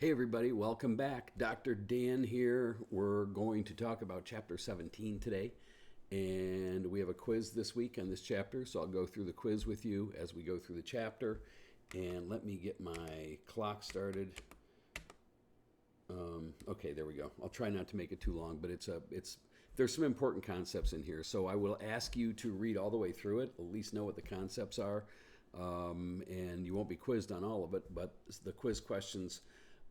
Hey everybody, welcome back. Dr. Dan here. We're going to talk about chapter 17 today, and we have a quiz this week on this chapter, so I'll go through the quiz with you as we go through the chapter. And let me get my clock started. Okay, there we go. I'll try not to make it too long, but there's some important concepts in here, so I will ask you to read all the way through it, at least know what the concepts are, and you won't be quizzed on all of it, but the quiz questions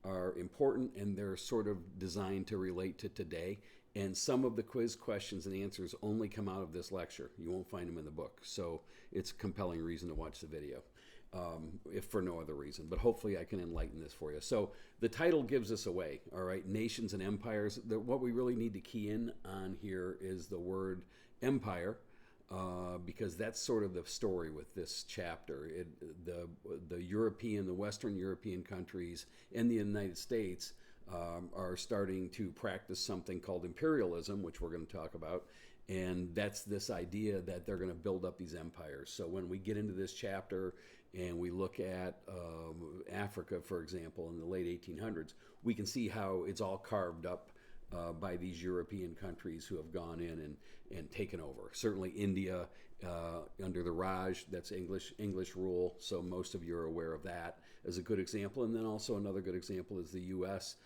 are important and they're sort of designed to relate to today. And some of the quiz questions and answers only come out of this lecture. You won't find them in the book. So it's a compelling reason to watch the video, if for no other reason. But hopefully I can enlighten this for you. So the title gives us away, all right? Nations and empires. What we really need to key in on here is the word empire. Because that's sort of the story with this chapter. The Western European countries and the United States are starting to practice something called imperialism, which we're going to talk about. And that's this idea that they're going to build up these empires. So when we get into this chapter and we look at Africa, for example, in the late 1800s, we can see how it's all carved up by these European countries who have gone in and taken over. Certainly India under the Raj, that's English rule, so most of you are aware of that as a good example. And then also another good example is the U.S.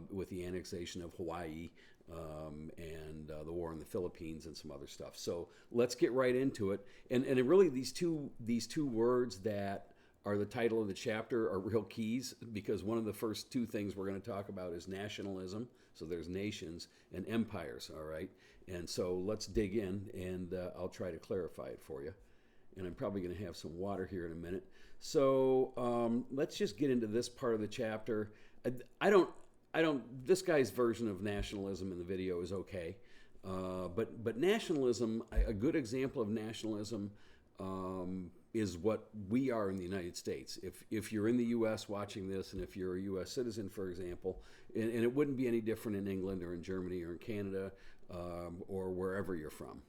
With the annexation of Hawaii and the war in the Philippines and some other stuff. So let's get right into it. And really these two words that are the title of the chapter are real keys, because one of the first two things we're going to talk about is nationalism. So there's nations and empires, all right? And so let's dig in, and I'll try to clarify it for you. And I'm probably going to have some water here in a minute. So let's just get into this part of the chapter. This guy's version of nationalism in the video is okay. But nationalism, a good example of nationalism is what we are in the United States. If you're in the U.S. watching this, and if you're a U.S. citizen, for example, and it wouldn't be any different in England or in Germany or in Canada or wherever you're from,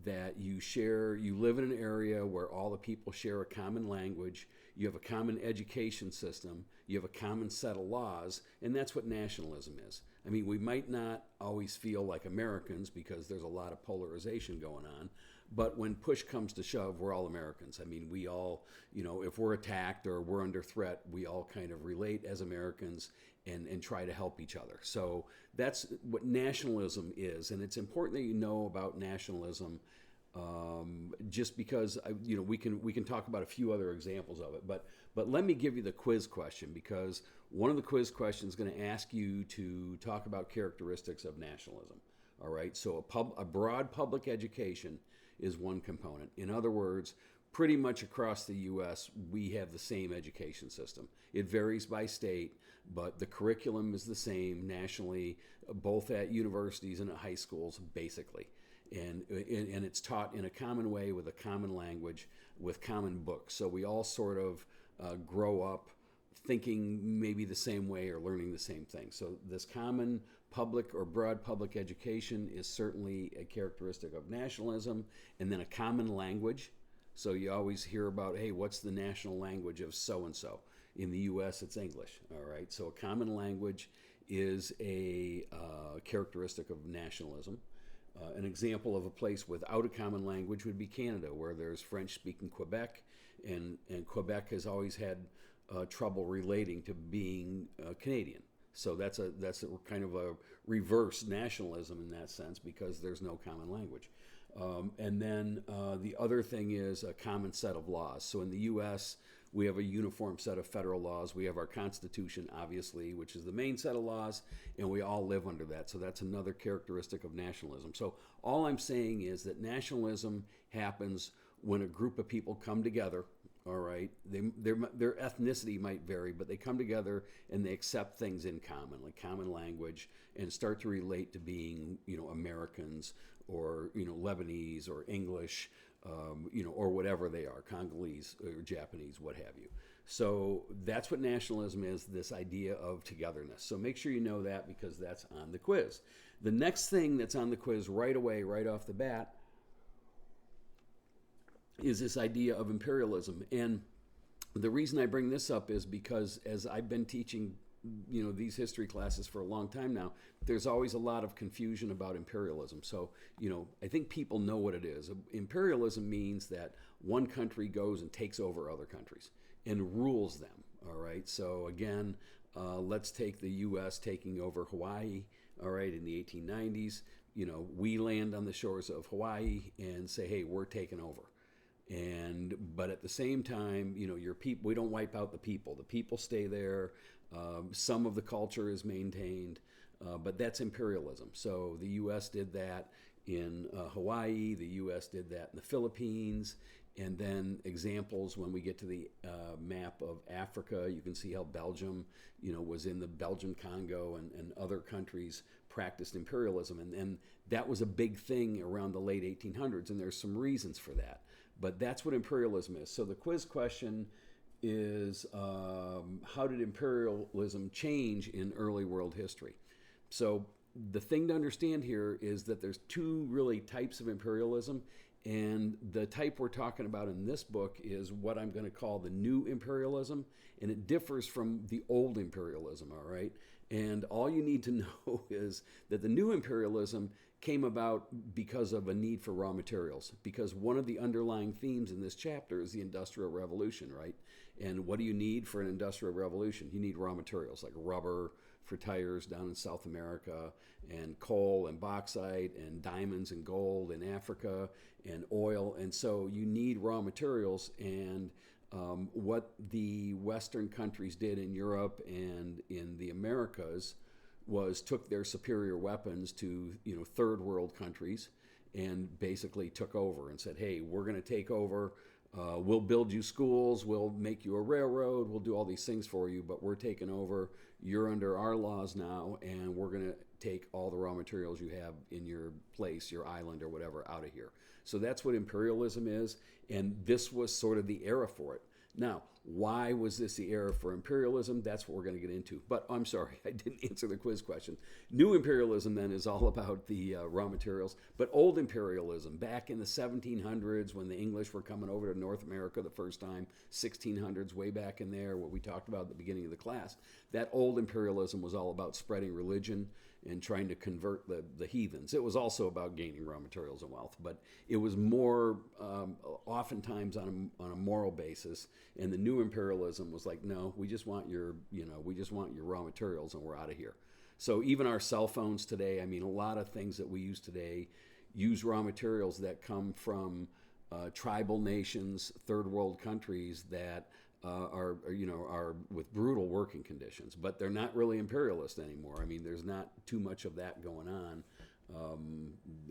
that you live in an area where all the people share a common language, you have a common education system, you have a common set of laws, and that's what nationalism is. I mean, we might not always feel like Americans because there's a lot of polarization going on, but when push comes to shove, we're all Americans. I mean, we all, if we're attacked or we're under threat, we all kind of relate as Americans and try to help each other. So that's what nationalism is, and it's important that you know about nationalism. Just because we can talk about a few other examples of it, but let me give you the quiz question, because one of the quiz questions is going to ask you to talk about characteristics of nationalism. All right, so a broad public education is one component. In other words, pretty much across the U.S., we have the same education system. It varies by state, but the curriculum is the same nationally, both at universities and at high schools, basically. And it's taught in a common way with a common language, with common books. So we all sort of grow up thinking maybe the same way or learning the same thing. So this common public or broad public education is certainly a characteristic of nationalism. And then a common language. So you always hear about, hey, what's the national language of so-and-so? In the U.S., it's English, all right? So a common language is a characteristic of nationalism. An example of a place without a common language would be Canada, where there's French-speaking Quebec, and Quebec has always had trouble relating to being Canadian. So that's a kind of a reverse nationalism in that sense, because there's no common language. And then the other thing is a common set of laws. So in the U.S., we have a uniform set of federal laws. We have our Constitution, obviously, which is the main set of laws, and we all live under that. So that's another characteristic of nationalism. So all I'm saying is that nationalism happens when a group of people come together, all right? Their ethnicity might vary, but they come together and they accept things in common, like common language, and start to relate to being, Americans or, Lebanese or English, or whatever they are, Congolese or Japanese, what have you. So that's what nationalism is, this idea of togetherness. So make sure you know that, because that's on the quiz. The next thing that's on the quiz right away, right off the bat, is this idea of imperialism. And The reason I bring this up is because as I've been teaching, these history classes for a long time now, there's always a lot of confusion about imperialism. So, I think people know what it is. Imperialism means that one country goes and takes over other countries and rules them. All right. So again, let's take the U.S. taking over Hawaii. All right, in the 1890s, we land on the shores of Hawaii and say, hey, we're taking over. But at the same time, your people, we don't wipe out the people. The people stay there. Some of the culture is maintained, but that's imperialism. So the U.S. did that in Hawaii. The U.S. did that in the Philippines. And then examples when we get to the map of Africa, you can see how Belgium, was in the Belgian Congo, and other countries practiced imperialism. And that was a big thing around the late 1800s, and there's some reasons for that. But that's what imperialism is. So the quiz question is, how did imperialism change in early world history? So the thing to understand here is that there's two really types of imperialism. And the type we're talking about in this book is what I'm going to call the new imperialism. And it differs from the old imperialism, all right? And all you need to know is that the new imperialism came about because of a need for raw materials. Because one of the underlying themes in this chapter is the Industrial Revolution, right? And what do you need for an industrial revolution? You need raw materials like rubber for tires down in South America, and coal and bauxite and diamonds and gold in Africa, and oil. And so you need raw materials. And what the Western countries did in Europe and in the Americas was took their superior weapons to third world countries and basically took over and said, hey, we're going to take over. We'll build you schools. We'll make you a railroad. We'll do all these things for you, but we're taking over. You're under our laws now, and we're going to take all the raw materials you have in your place, your island or whatever, out of here. So that's what imperialism is, and this was sort of the era for it. Now, why was this the era for imperialism? That's what we're going to get into. But I'm sorry, I didn't answer the quiz question. New imperialism then is all about the raw materials. But old imperialism, back in the 1700s when the English were coming over to North America the first time, 1600s, way back in there, what we talked about at the beginning of the class, that old imperialism was all about spreading religion and trying to convert the heathens. It was also about gaining raw materials and wealth, but it was more oftentimes on a moral basis. And the new imperialism was like, no, we just want your raw materials, and we're out of here. So even our cell phones today, I mean, a lot of things that we use today use raw materials that come from tribal nations, third world countries that are with brutal working conditions, but they're not really imperialist anymore. I mean, there's not too much of that going on,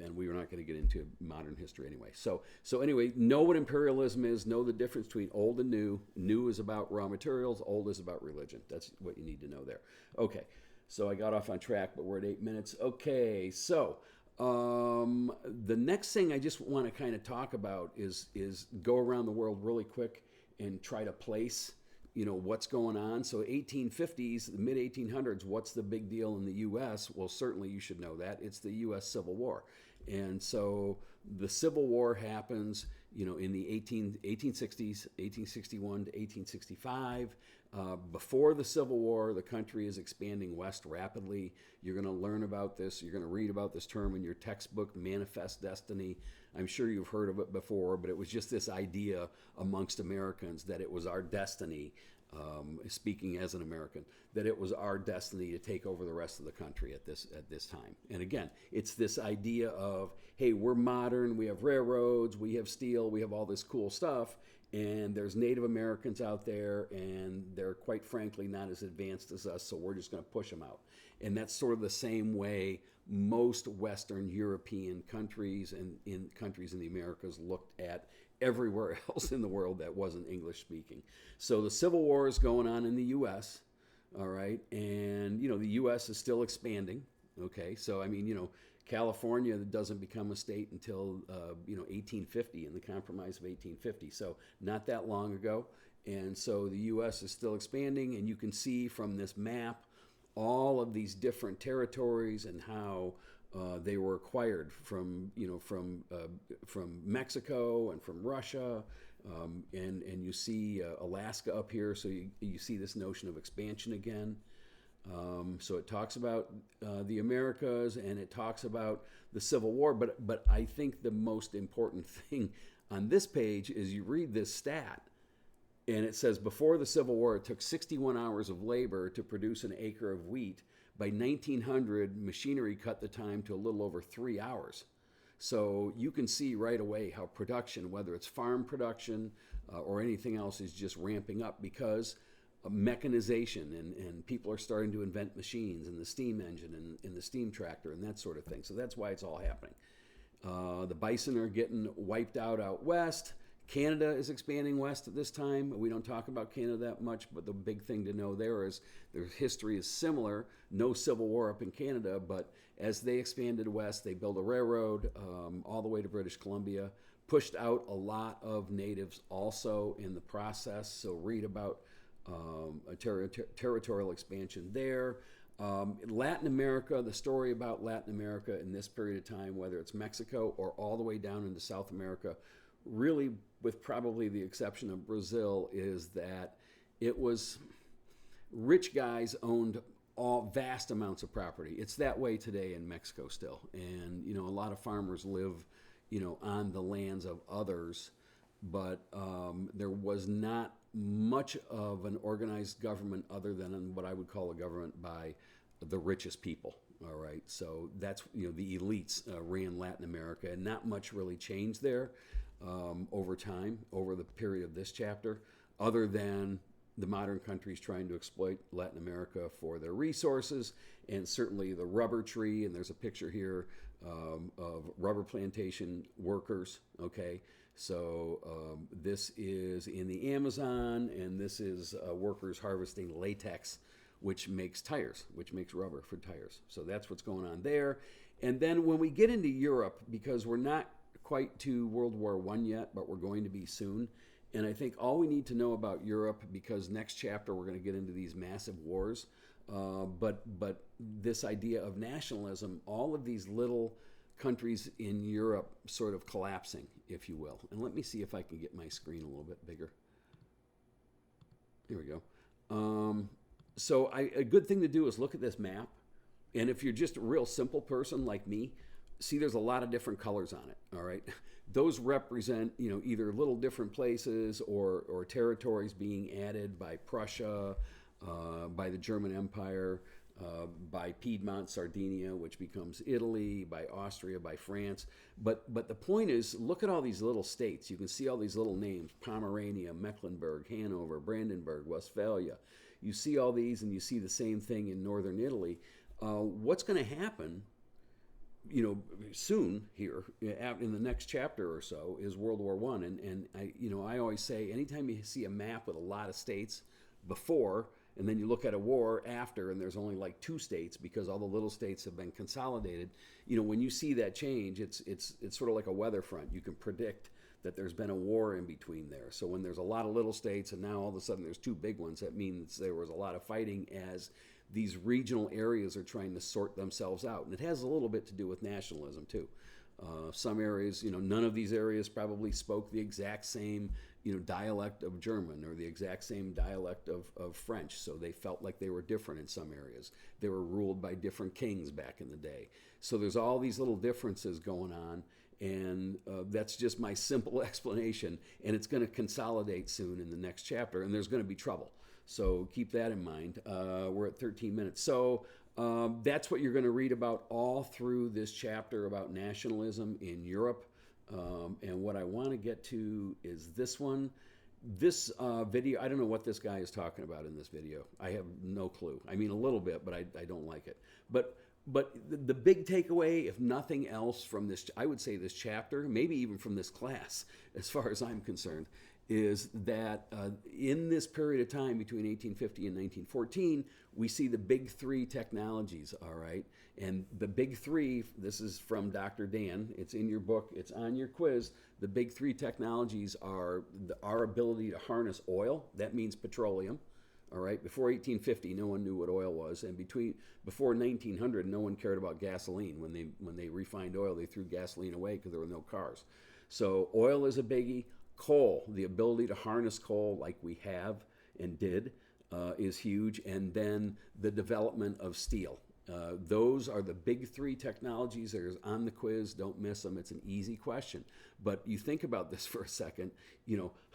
and we were not going to get into modern history anyway. So anyway, know what imperialism is. Know the difference between old and new. New is about raw materials. Old is about religion. That's what you need to know there. Okay, so I got off on track, but we're at 8 minutes. Okay, so the next thing I just want to kind of talk about is go around the world really quick and try to place, what's going on. So 1850s, the mid-1800s, what's the big deal in the U.S.? Well, certainly you should know that. It's the U.S. Civil War. And so the Civil War happens, in the 1860s, 1861 to 1865. Before the Civil War, the country is expanding west rapidly. You're going to learn about this. You're going to read about this term in your textbook, Manifest Destiny. I'm sure you've heard of it before, but it was just this idea amongst Americans that it was our destiny, speaking as an American, that it was our destiny to take over the rest of the country at this time. And again, it's this idea of, hey, we're modern, we have railroads, we have steel, we have all this cool stuff, and there's Native Americans out there, and they're quite frankly not as advanced as us, so we're just going to push them out. And that's sort of the same way most Western European countries and in countries in the Americas looked at everywhere else in the world that wasn't English speaking. So the Civil War is going on in the U.S., all right, and the U.S. is still expanding. Okay, so I mean, California doesn't become a state until 1850, in the Compromise of 1850. So not that long ago, and so the U.S. is still expanding, and you can see from this map all of these different territories and how they were acquired from Mexico and from Russia And you see Alaska up here, so you see this notion of expansion again. So it talks about the Americas, and it talks about the Civil War. But I think the most important thing on this page is you read this stat, and it says before the Civil War, it took 61 hours of labor to produce an acre of wheat. By 1900, machinery cut the time to a little over 3 hours. So you can see right away how production, whether it's farm production or anything else, is just ramping up because mechanization, and people are starting to invent machines, and the steam engine and the steam tractor and that sort of thing. So that's why it's all happening. The bison are getting wiped out west. Canada is expanding west at this time. We don't talk about Canada that much, but the big thing to know there is their history is similar. No Civil War up in Canada, but as they expanded west, they built a railroad all the way to British Columbia, pushed out a lot of natives also in the process. So read about a territorial expansion there. Latin America, the story about Latin America in this period of time, whether it's Mexico or all the way down into South America, really with probably the exception of Brazil, is that it was rich guys owned all vast amounts of property. It's that way today in Mexico still. And, a lot of farmers live, on the lands of others, but there was not much of an organized government other than what I would call a government by the richest people. All right, so that's the elites ran Latin America, and not much really changed there over time, over the period of this chapter, other than the modern countries trying to exploit Latin America for their resources, and certainly the rubber tree. And there's a picture here of rubber plantation workers. Okay, so this is in the Amazon, and this is workers harvesting latex, which makes tires, which makes rubber for tires. So that's what's going on there. And then when we get into Europe, because we're not quite to World War I yet, but we're going to be soon. And I think all we need to know about Europe, because next chapter we're going to get into these massive wars, but this idea of nationalism, all of these little countries in Europe sort of collapsing, if you will. And let me see if I can get my screen a little bit bigger. Here we go. So a good thing to do is look at this map. And if you're just a real simple person like me, see there's a lot of different colors on it, all right? Those represent, either little different places or territories being added by Prussia, by the German Empire, by Piedmont, Sardinia, which becomes Italy, by Austria, by France. But the point is, look at all these little states. You can see all these little names: Pomerania, Mecklenburg, Hanover, Brandenburg, Westphalia. You see all these, and you see the same thing in northern Italy. What's going to happen, soon here in the next chapter or so, is World War I. And I always say, anytime you see a map with a lot of states before, and then you look at a war after, and there's only like 2 states because all the little states have been consolidated, when you see that change, it's sort of like a weather front. You can predict that there's been a war in between there. So when there's a lot of little states and now all of a sudden there's 2 big ones, that means there was a lot of fighting as these regional areas are trying to sort themselves out. And it has a little bit to do with nationalism too. Some areas, none of these areas probably spoke the exact same, dialect of German or the exact same dialect of French. So they felt like they were different in some areas. They were ruled by different kings back in the day. So there's all these little differences going on. And that's just my simple explanation. And it's going to consolidate soon in the next chapter. And there's going to be trouble. So keep that in mind. We're at 13 minutes. So that's what you're going to read about all through this chapter about nationalism in Europe. And what I want to get to is this one. This video, I don't know what this guy is talking about in this video. I have no clue. I mean, a little bit, but I don't like it. But the big takeaway, if nothing else from this, I would say this chapter, maybe even from this class, as far as I'm concerned, is that in this period of time between 1850 and 1914, we see the big 3 technologies, all right? And the big 3, this is from Dr. Dan, it's in your book, it's on your quiz. The big 3 technologies are our ability to harness oil, that means petroleum, all right? Before 1850, no one knew what oil was, and before 1900, no one cared about gasoline. When they refined oil, they threw gasoline away because there were no cars. So oil is a biggie. Coal, the ability to harness coal like we have and did, is huge. And then the development of steel. Those are the big three technologies that are on the quiz. Don't miss them. It's an easy question. But you think about this for a second.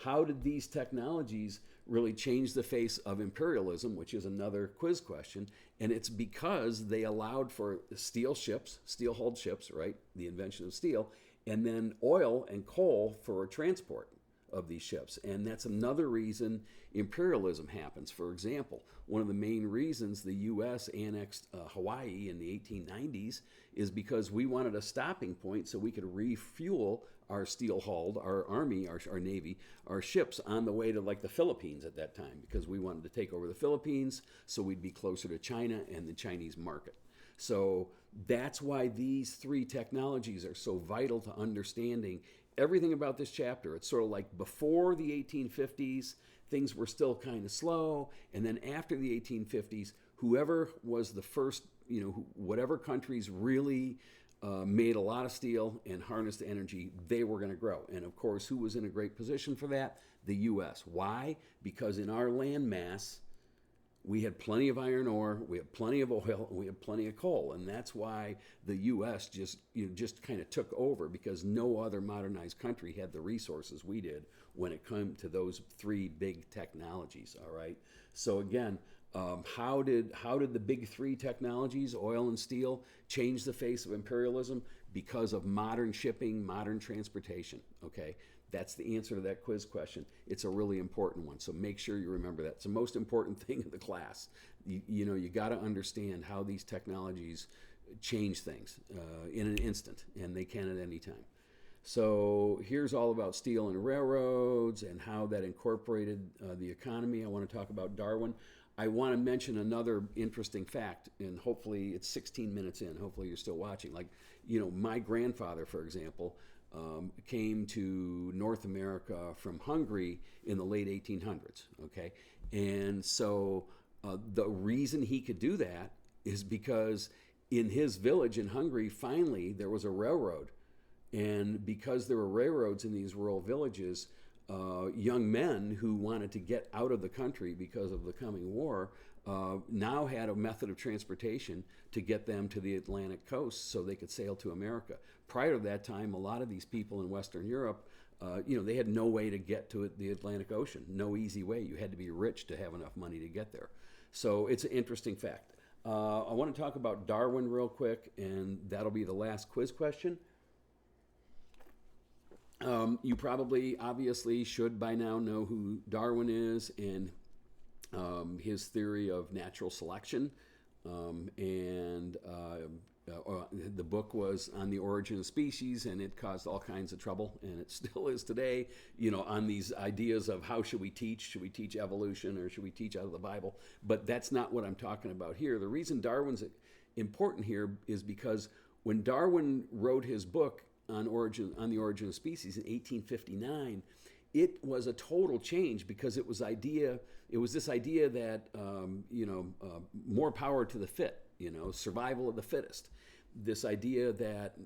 How did these technologies really change the face of imperialism, which is another quiz question? And it's because they allowed for steel ships, steel-hulled ships, right? The invention of steel, and then oil and coal for transport of these ships. And that's another reason imperialism happens. For example, one of the main reasons the U.S. annexed Hawaii in the 1890s is because we wanted a stopping point so we could refuel our steel-hulled, our Army, our Navy, our ships on the way to like the Philippines at that time, because we wanted to take over the Philippines so we'd be closer to China and the Chinese market. So that's why these three technologies are so vital to understanding everything about this chapter. It's sort of like before the 1850s, things were still kind of slow. And then after the 1850s, whoever was the first, whatever countries really made a lot of steel and harnessed energy, they were going to grow. And of course, who was in a great position for that? The U.S. Why? Because in our land mass, we had plenty of iron ore, we had plenty of oil, and we had plenty of coal. And that's why the U.S. just kind of took over, because no other modernized country had the resources we did when it came to those three big technologies, all right? So again, how did the big three technologies, oil and steel, change the face of imperialism? Because of modern shipping, modern transportation, okay? That's the answer to that quiz question. It's a really important one, so make sure you remember that. It's the most important thing in the class. You got to understand how these technologies change things in an instant, and they can at any time. So here's all about steel and railroads and how that incorporated the economy. I want to talk about Darwin. I want to mention another interesting fact, and hopefully it's 16 minutes in. Hopefully you're still watching. Like, my grandfather, for example, came to North America from Hungary in the late 1800s, okay? And so the reason he could do that is because in his village in Hungary, finally, there was a railroad. And because there were railroads in these rural villages, young men who wanted to get out of the country because of the coming war now had a method of transportation to get them to the Atlantic coast so they could sail to America. Prior to that time, a lot of these people in Western Europe, they had no way to get to the Atlantic Ocean, no easy way. You had to be rich to have enough money to get there. So it's an interesting fact. I want to talk about Darwin real quick, and that'll be the last quiz question. You probably, obviously, should by now know who Darwin is and his theory of natural selection. The book was on the origin of species, and it caused all kinds of trouble, and it still is today, on these ideas of how should we teach? Should we teach evolution, or should we teach out of the Bible? But that's not what I'm talking about here. The reason Darwin's important here is because when Darwin wrote his book on the origin of species in 1859, it was a total change, because it was this idea that more power to the fit, survival of the fittest. This idea that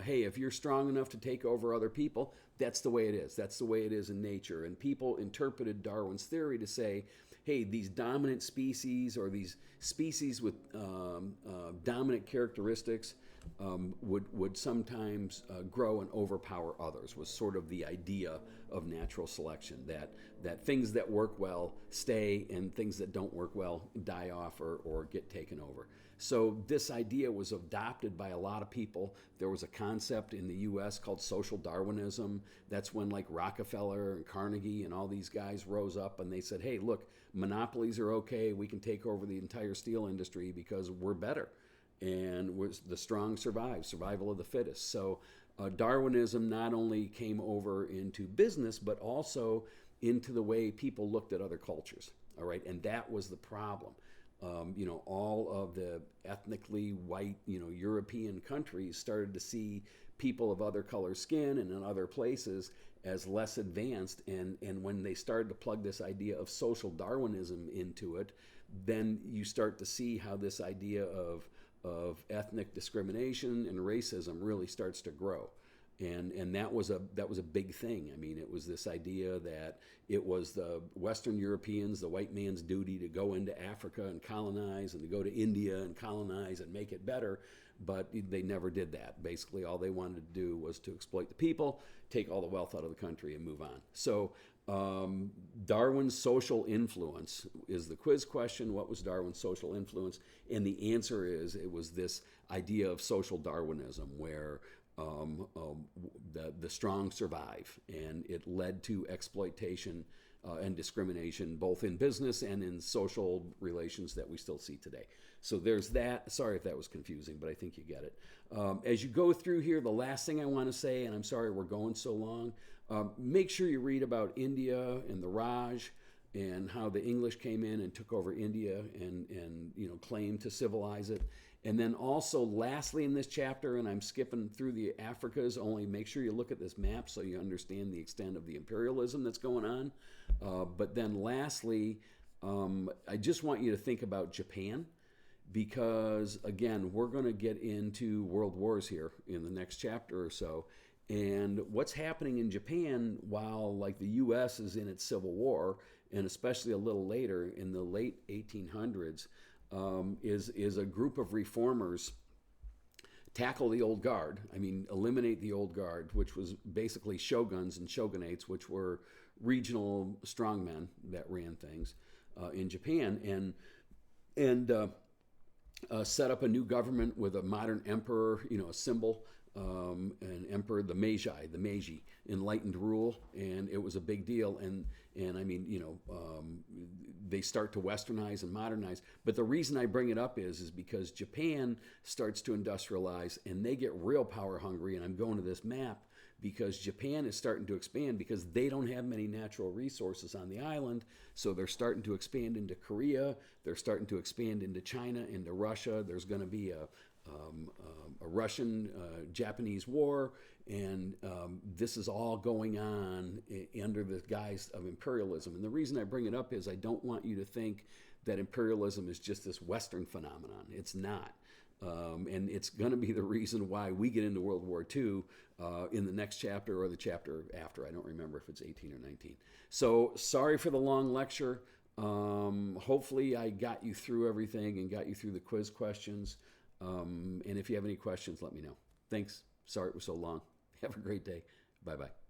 hey, if you're strong enough to take over other people, that's the way it is. That's the way it is in nature. And people interpreted Darwin's theory to say, hey, these dominant species, or these species with dominant characteristics, would sometimes grow and overpower others, was sort of the idea of natural selection, that things that work well stay, and things that don't work well die off or get taken over. So this idea was adopted by a lot of people. There was a concept in the U.S. called social Darwinism. That's when like Rockefeller and Carnegie and all these guys rose up and they said, hey, look, monopolies are okay. We can take over the entire steel industry because we're better. And the strong survive, survival of the fittest. So Darwinism not only came over into business, but also into the way people looked at other cultures. All right, and that was the problem. All of the ethnically white, European countries started to see people of other color skin and in other places as less advanced. And when they started to plug this idea of social Darwinism into it, then you start to see how this idea of ethnic discrimination and racism really starts to grow. and that was a big thing. I mean, it was this idea that it was the Western Europeans, the white man's duty to go into Africa and colonize, and to go to India and colonize and make it better. But they never did that. Basically, all they wanted to do was to exploit the people, take all the wealth out of the country, and move on. So Darwin's social influence is the quiz question. What was Darwin's social influence? And the answer is, it was this idea of social Darwinism, where the strong survive, and it led to exploitation and discrimination, both in business and in social relations that we still see today. So there's that. Sorry if that was confusing, but I think you get it. As you go through here, the last thing I want to say, and I'm sorry we're going so long, make sure you read about India and the Raj, and how the English came in and took over India and claimed to civilize it. And then also, lastly in this chapter, and I'm skipping through the Africas, only make sure you look at this map so you understand the extent of the imperialism that's going on. But then lastly, I just want you to think about Japan, because again, we're going to get into world wars here in the next chapter or so. And what's happening in Japan, while like the U.S. is in its civil war, and especially a little later in the late 1800s, is a group of reformers tackle the old guard. I mean, eliminate the old guard, which was basically shoguns and shogunates, which were regional strongmen that ran things in Japan, and set up a new government with a modern emperor, a symbol. An emperor, the Meiji, enlightened rule, and it was a big deal. And I mean, they start to westernize and modernize. But the reason I bring it up is because Japan starts to industrialize, and they get real power hungry. And I'm going to this map because Japan is starting to expand, because they don't have many natural resources on the island. So they're starting to expand into Korea. They're starting to expand into China, into Russia. There's going to be a Russian-Japanese war, and this is all going on under the guise of imperialism. And the reason I bring it up is I don't want you to think that imperialism is just this Western phenomenon. It's not. And it's going to be the reason why we get into World War II in the next chapter or the chapter after. I don't remember if it's 18 or 19. So sorry for the long lecture. Hopefully I got you through everything and got you through the quiz questions. And if you have any questions, let me know. Thanks. Sorry it was so long. Have a great day. Bye-bye.